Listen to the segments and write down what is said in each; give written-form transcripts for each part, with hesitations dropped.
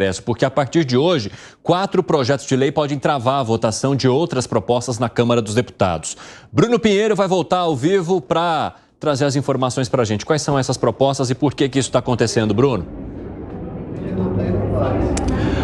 Congresso, porque a partir de hoje, 4 projetos de lei podem travar a votação de outras propostas na Câmara dos Deputados. Bruno Pinheiro vai voltar ao vivo para trazer as informações para a gente. Quais são essas propostas e por que isso está acontecendo, Bruno?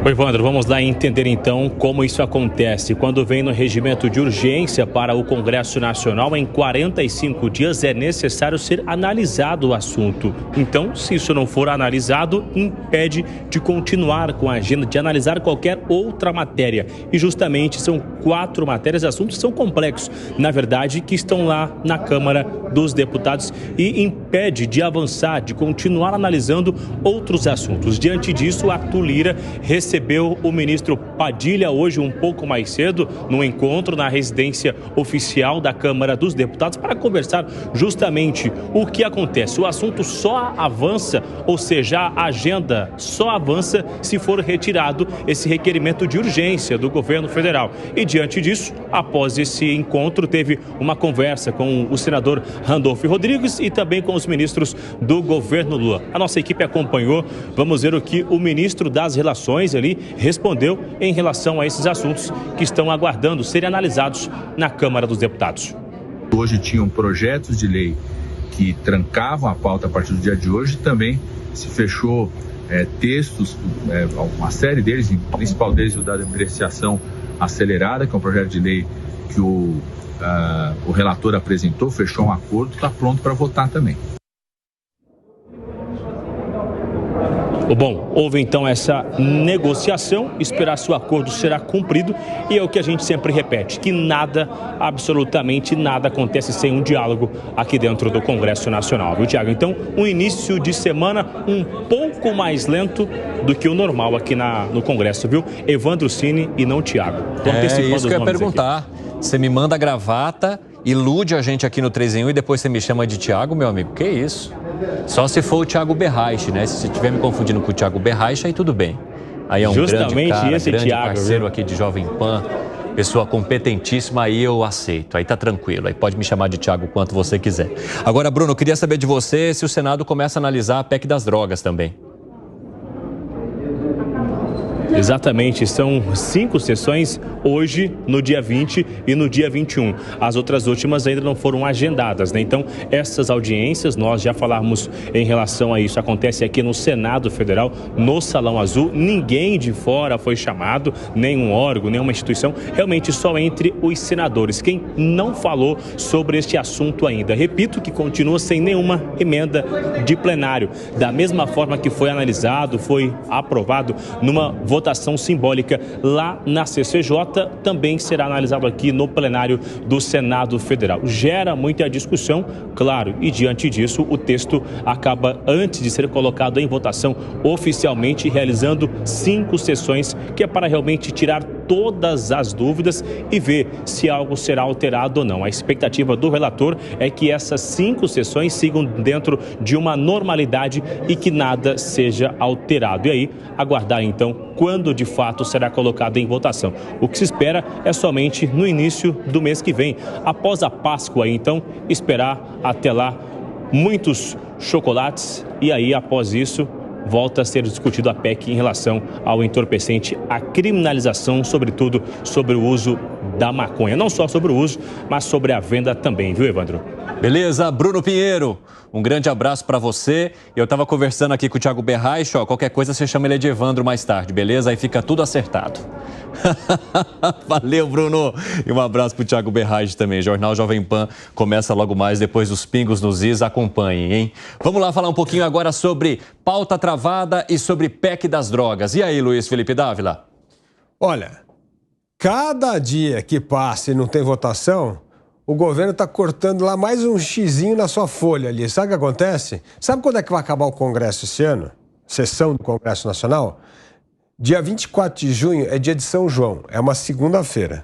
Oi, Evandro, vamos lá entender então como isso acontece. Quando vem no regimento de urgência para o Congresso Nacional, em 45 dias é necessário ser analisado o assunto. Então, se isso não for analisado, impede de continuar com a agenda, de analisar qualquer outra matéria. E justamente são 4 matérias, assuntos que são complexos, na verdade, que estão lá na Câmara dos Deputados e impede de avançar, de continuar analisando outros assuntos. Diante disso, Arthur Lira recebeu o ministro Padilha hoje um pouco mais cedo, num encontro na residência oficial da Câmara dos Deputados, para conversar justamente o que acontece. O assunto só avança, ou seja, a agenda só avança se for retirado esse requerimento de urgência do governo federal. E diante disso, após esse encontro, teve uma conversa com o senador Randolfo Rodrigues e também com os ministros do governo Lula. A nossa equipe acompanhou, vamos ver o que o ministro das Relações ali respondeu em relação a esses assuntos que estão aguardando serem analisados na Câmara dos Deputados. Hoje tinham projetos de lei que trancavam a pauta a partir do dia de hoje, também se fechou textos, uma série deles, o principal deles o da depreciação acelerada, que é um projeto de lei que o relator apresentou, fechou um acordo, está pronto para votar também. Bom, houve então essa negociação, esperar se o acordo será cumprido e é o que a gente sempre repete, que nada, absolutamente nada acontece sem um diálogo aqui dentro do Congresso Nacional, viu, Tiago? Então, um início de semana um pouco mais lento do que o normal aqui no Congresso, viu? Evandro Cini e não Tiago. É isso que eu ia perguntar. Aqui. Você me manda a gravata, ilude a gente aqui no 3 em 1 e depois você me chama de Tiago, meu amigo. Que isso? Só se for o Thiago Berraich, né? Se você estiver me confundindo com o Thiago Berraich, aí tudo bem. Aí é um justamente grande cara, esse grande Thiago, parceiro viu? aqui de Jovem Pan, pessoa competentíssima, aí eu aceito. Aí tá tranquilo, aí pode me chamar de Thiago quanto você quiser. Agora, Bruno, eu queria saber de você se o Senado começa a analisar a PEC das drogas também. Exatamente, são 5 sessões hoje, no dia 20 e no dia 21. As outras últimas ainda não foram agendadas, né? Então, essas audiências, nós já falamos em relação a isso, acontece aqui no Senado Federal, no Salão Azul. Ninguém de fora foi chamado, nenhum órgão, nenhuma instituição, realmente só entre os senadores. Quem não falou sobre este assunto ainda? Repito que continua sem nenhuma emenda de plenário. Da mesma forma que foi analisado, foi aprovado numa votação simbólica lá na CCJ, também será analisado aqui no plenário do Senado Federal. Gera muita discussão, claro, e diante disso o texto acaba, antes de ser colocado em votação oficialmente, realizando 5 sessões, que é para realmente tirar todas as dúvidas e ver se algo será alterado ou não. A expectativa do relator é que essas 5 sessões sigam dentro de uma normalidade e que nada seja alterado. E aí, aguardar então quando de fato será colocado em votação. O que se espera é somente no início do mês que vem, após a Páscoa, então esperar até lá muitos chocolates e aí após isso volta a ser discutido a PEC em relação ao entorpecente, a criminalização, sobretudo sobre o uso da maconha. Não só sobre o uso, mas sobre a venda também, viu, Evandro? Beleza, Bruno Pinheiro, um grande abraço para você. Eu estava conversando aqui com o Thiago Berraich, qualquer coisa você chama ele de Evandro mais tarde, beleza? Aí fica tudo acertado. Valeu, Bruno. E um abraço pro Thiago Berraich também. Jornal Jovem Pan começa logo mais depois dos pingos nos is. Acompanhem, hein? Vamos lá falar um pouquinho agora sobre pauta travada e sobre PEC das drogas. E aí, Luiz Felipe Dávila? Olha, cada dia que passa e não tem votação, o governo está cortando lá mais um xizinho na sua folha ali. Sabe o que acontece? Sabe quando é que vai acabar o Congresso esse ano? Sessão do Congresso Nacional? Dia 24 de junho é dia de São João, é uma segunda-feira.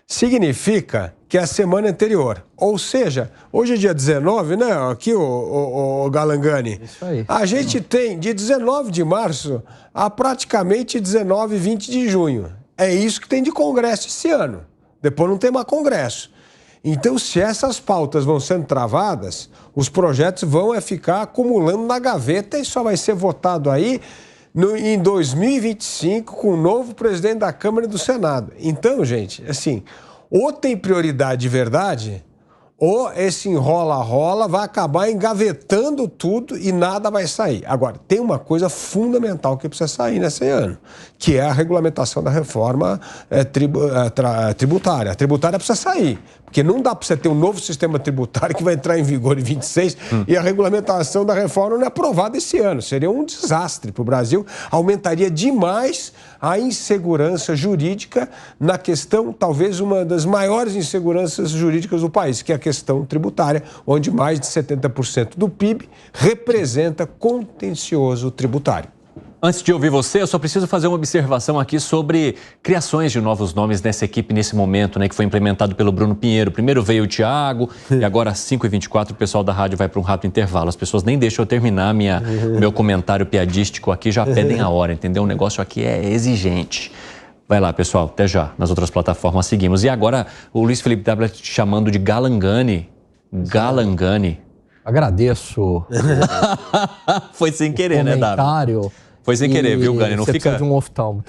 Significa que é a semana anterior. Ou seja, hoje é dia 19, né? Aqui o Galangani. Isso aí. A gente tem de 19 de março a praticamente 19 e 20 de junho. É isso que tem de Congresso esse ano. Depois não tem mais Congresso. Então, se essas pautas vão sendo travadas, os projetos vão ficar acumulando na gaveta e só vai ser votado aí em 2025 com o novo presidente da Câmara e do Senado. Então, gente, assim, ou tem prioridade de verdade, ou esse enrola-rola vai acabar engavetando tudo e nada vai sair. Agora, tem uma coisa fundamental que precisa sair nesse ano, que é a regulamentação da reforma tributária. A tributária precisa sair, porque não dá para você ter um novo sistema tributário que vai entrar em vigor em 26 e a regulamentação da reforma não é aprovada esse ano. Seria um desastre para o Brasil, aumentaria demais a insegurança jurídica na questão, talvez uma das maiores inseguranças jurídicas do país, que é a questão tributária, onde mais de 70% do PIB representa contencioso tributário. Antes de ouvir você, eu só preciso fazer uma observação aqui sobre criações de novos nomes nessa equipe nesse momento, né, que foi implementado pelo Bruno Pinheiro. Primeiro veio o Thiago e agora às 5h24 o pessoal da rádio vai para um rápido intervalo. As pessoas nem deixam eu terminar meu comentário piadístico aqui, já pedem a hora, entendeu? O negócio aqui é exigente. Vai lá, pessoal, até já. Nas outras plataformas seguimos. E agora o Luiz Felipe Dávila te chamando de Galangani. Galangani. Agradeço. Foi sem querer, né, Dávila? Foi sem querer, viu, Gani? Não fica... de um oftalmo.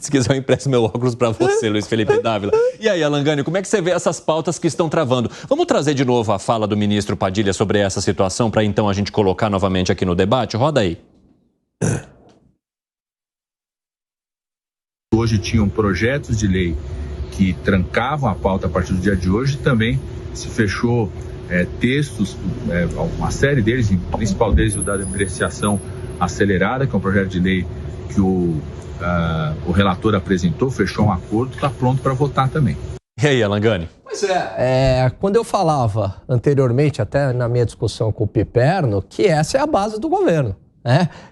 Se quiser, eu empresto meu óculos para você, Luiz Felipe Dávila. E aí, Alan Gani, como é que você vê essas pautas que estão travando? Vamos trazer de novo a fala do ministro Padilha sobre essa situação para então a gente colocar novamente aqui no debate? Roda aí. Hoje tinham projetos de lei que trancavam a pauta a partir do dia de hoje, também se fechou textos, uma série deles, o principal deles o da depreciação acelerada, que é um projeto de lei que o relator apresentou, fechou um acordo, está pronto para votar também. E aí, Alan Gani? Pois quando eu falava anteriormente, até na minha discussão com o Piperno, que essa é a base do governo.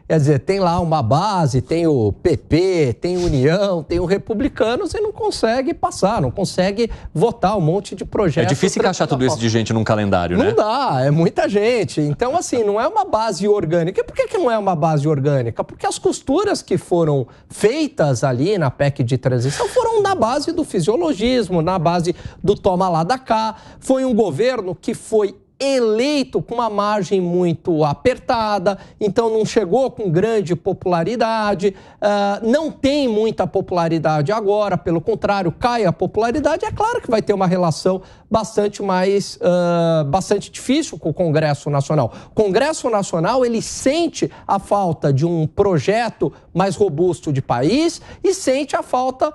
Quer dizer, tem lá uma base, tem o PP, tem União, tem o Republicanos e não consegue passar, não consegue votar um monte de projetos. É difícil encaixar tudo isso de gente num calendário, né? Não dá, é muita gente. Então, assim, não é uma base orgânica. E por que não é uma base orgânica? Porque as costuras que foram feitas ali na PEC de transição foram na base do fisiologismo, na base do toma lá da cá. Foi um governo que foi eleito com uma margem muito apertada, então não chegou com grande popularidade, não tem muita popularidade agora, pelo contrário, cai a popularidade. É claro que vai ter uma relação bastante difícil com o Congresso Nacional. O Congresso Nacional, ele sente a falta de um projeto mais robusto de país e sente a falta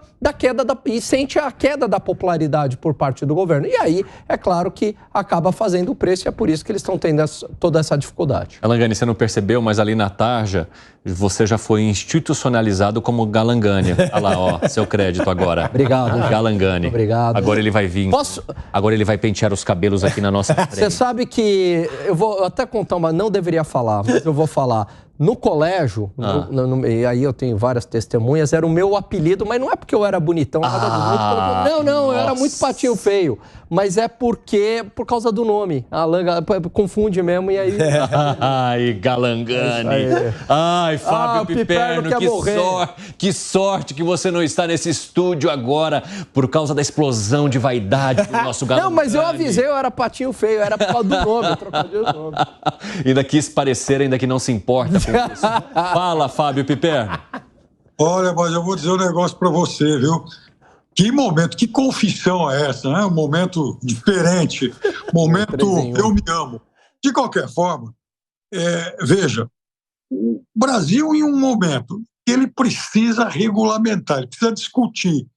sente a queda da popularidade por parte do governo. E aí, é claro que acaba fazendo o preço e é por isso que eles estão tendo toda essa dificuldade. Alan Gani, você não percebeu, mas ali na tarja você já foi institucionalizado como Galangani. Olha lá, ó, seu crédito agora. Obrigado. Galangani. Obrigado. Agora ele vai vir. Agora ele vai pentear os cabelos aqui na nossa frente. Você sabe que eu vou até contar não deveria falar, mas eu vou falar. No colégio, e aí eu tenho várias testemunhas, era o meu apelido, mas não é porque eu era bonitão, eu era muito patinho feio, mas é por causa do nome. Confunde mesmo, e aí... Ai, Galangani. Ai, Fábio Piperno, que sorte que você não está nesse estúdio agora por causa da explosão de vaidade do nosso Galangani. Não, mas eu avisei, eu era patinho feio, era por causa do nome, eu trocadilho do nome. Ainda quis parecer, ainda que não se importa com isso. Fala, Fábio Piperno. Olha, mas eu vou dizer um negócio para você, viu? Que momento, que confissão é essa, né? Um momento diferente, momento eu me amo. De qualquer forma, veja, o Brasil em um momento que ele precisa regulamentar, ele precisa discutir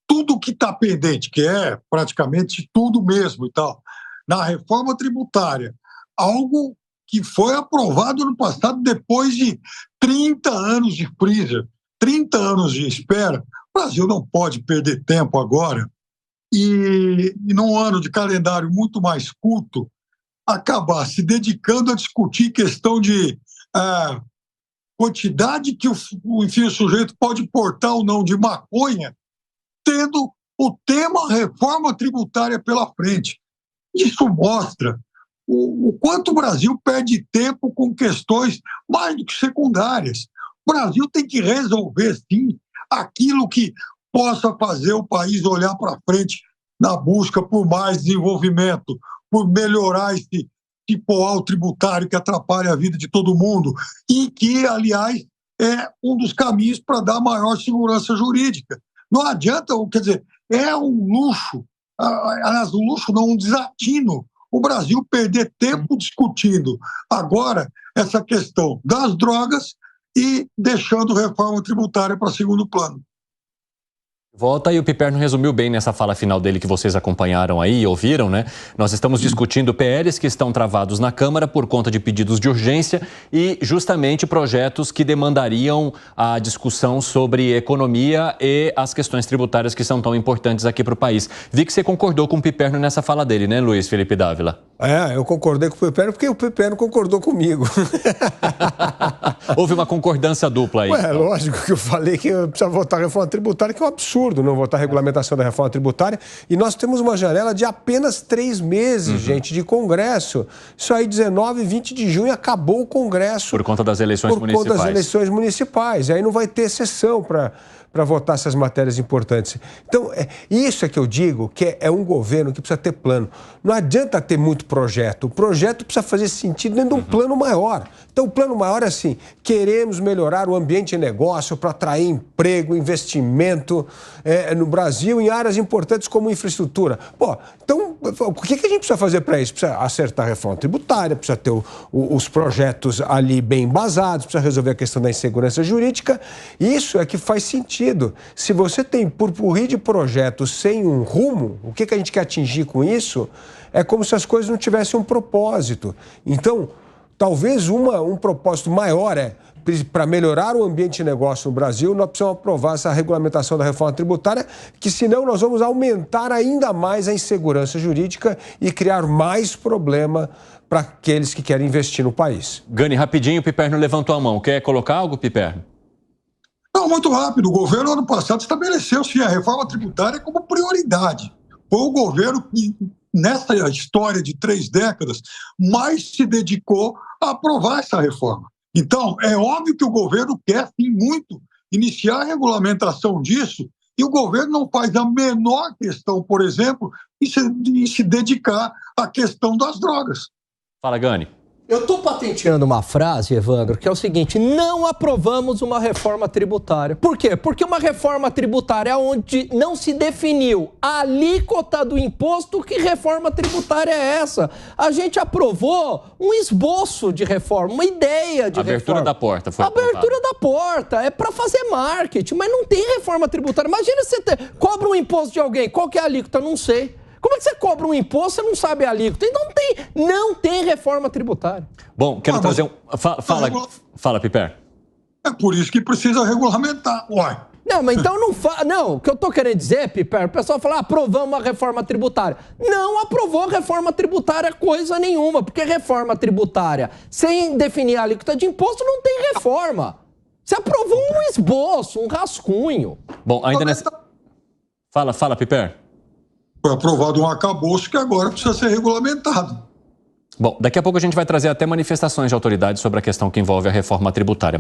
tudo que está pendente, que é praticamente tudo mesmo e tal, na reforma tributária, algo que foi aprovado no passado depois de 30 anos de freezer, 30 anos de espera. O Brasil não pode perder tempo agora e num ano de calendário muito mais curto, acabar se dedicando a discutir questão de quantidade que o sujeito pode portar ou não de maconha, tendo o tema reforma tributária pela frente. Isso mostra o quanto o Brasil perde tempo com questões mais do que secundárias. O Brasil tem que resolver, sim, aquilo que possa fazer o país olhar para frente na busca por mais desenvolvimento, por melhorar esse cipoal tributário que atrapalha a vida de todo mundo e que, aliás, é um dos caminhos para dar maior segurança jurídica. Não adianta, quer dizer, é um luxo, aliás, um luxo não, um desatino, o Brasil perder tempo discutindo agora essa questão das drogas e deixando reforma tributária para segundo plano. Volta e o Piperno resumiu bem nessa fala final dele que vocês acompanharam aí e ouviram, né? Nós estamos discutindo PLs que estão travados na Câmara por conta de pedidos de urgência e justamente projetos que demandariam a discussão sobre economia e as questões tributárias que são tão importantes aqui para o país. Vi que você concordou com o Piperno nessa fala dele, né, Luiz Felipe Dávila? Eu concordei com o Piperno porque o Piperno concordou comigo. Houve uma concordância dupla aí. Então. Lógico que eu falei que precisa votar a reforma tributária, que é um absurdo não votar a regulamentação da reforma tributária. E nós temos uma janela de apenas 3 meses, gente, de Congresso. Isso aí, 19 e 20 de junho, acabou o Congresso. Por conta das eleições municipais. Por conta das eleições municipais. E aí não vai ter sessão para votar essas matérias importantes. Então, isso é que eu digo, que é um governo que precisa ter plano. Não adianta ter muito projeto. O projeto precisa fazer sentido dentro de um plano maior. Então, o plano maior é assim, queremos melhorar o ambiente de negócio para atrair emprego, investimento no Brasil em áreas importantes como infraestrutura. Então, o que a gente precisa fazer para isso? Precisa acertar a reforma tributária, precisa ter os projetos ali bem embasados, precisa resolver a questão da insegurança jurídica. Isso é que faz sentido. Se você tem purpurri de projetos sem um rumo, o que a gente quer atingir com isso? É como se as coisas não tivessem um propósito. Então, talvez um propósito maior para melhorar o ambiente de negócio no Brasil, nós precisamos aprovar essa regulamentação da reforma tributária, que senão nós vamos aumentar ainda mais a insegurança jurídica e criar mais problema para aqueles que querem investir no país. Gani, rapidinho, o Piperno levantou a mão. Quer colocar algo, Piperno? Não, muito rápido. O governo, ano passado, estabeleceu sim a reforma tributária como prioridade. Foi o governo que, nessa história de 3 décadas, mais se dedicou a aprovar essa reforma. Então, é óbvio que o governo quer, sim, muito iniciar a regulamentação disso, e o governo não faz a menor questão, por exemplo, de se dedicar à questão das drogas. Fala, Gani. Eu estou patenteando uma frase, Evandro, que é o seguinte: não aprovamos uma reforma tributária. Por quê? Porque uma reforma tributária onde não se definiu a alíquota do imposto, que reforma tributária é essa? A gente aprovou um esboço de reforma, uma ideia de Abertura reforma. da porta. Foi Abertura da porta, é para fazer marketing, mas não tem reforma tributária. Imagina você cobra um imposto de alguém, qual que é a alíquota? Não sei. Como é que você cobra um imposto, você não sabe a alíquota? Então não tem reforma tributária. Bom, quero trazer um... Fala, Piper. É por isso que precisa regulamentar. Uai. Não, mas então não, o que eu tô querendo dizer, Piper, o pessoal fala, aprovamos a reforma tributária. Não aprovou a reforma tributária coisa nenhuma, porque reforma tributária, sem definir a alíquota de imposto, não tem reforma. Você aprovou um esboço, um rascunho. Bom, ainda nessa... Fala, Piper. Foi aprovado um arcabouço que agora precisa ser regulamentado. Bom, daqui a pouco a gente vai trazer até manifestações de autoridades sobre a questão que envolve a reforma tributária.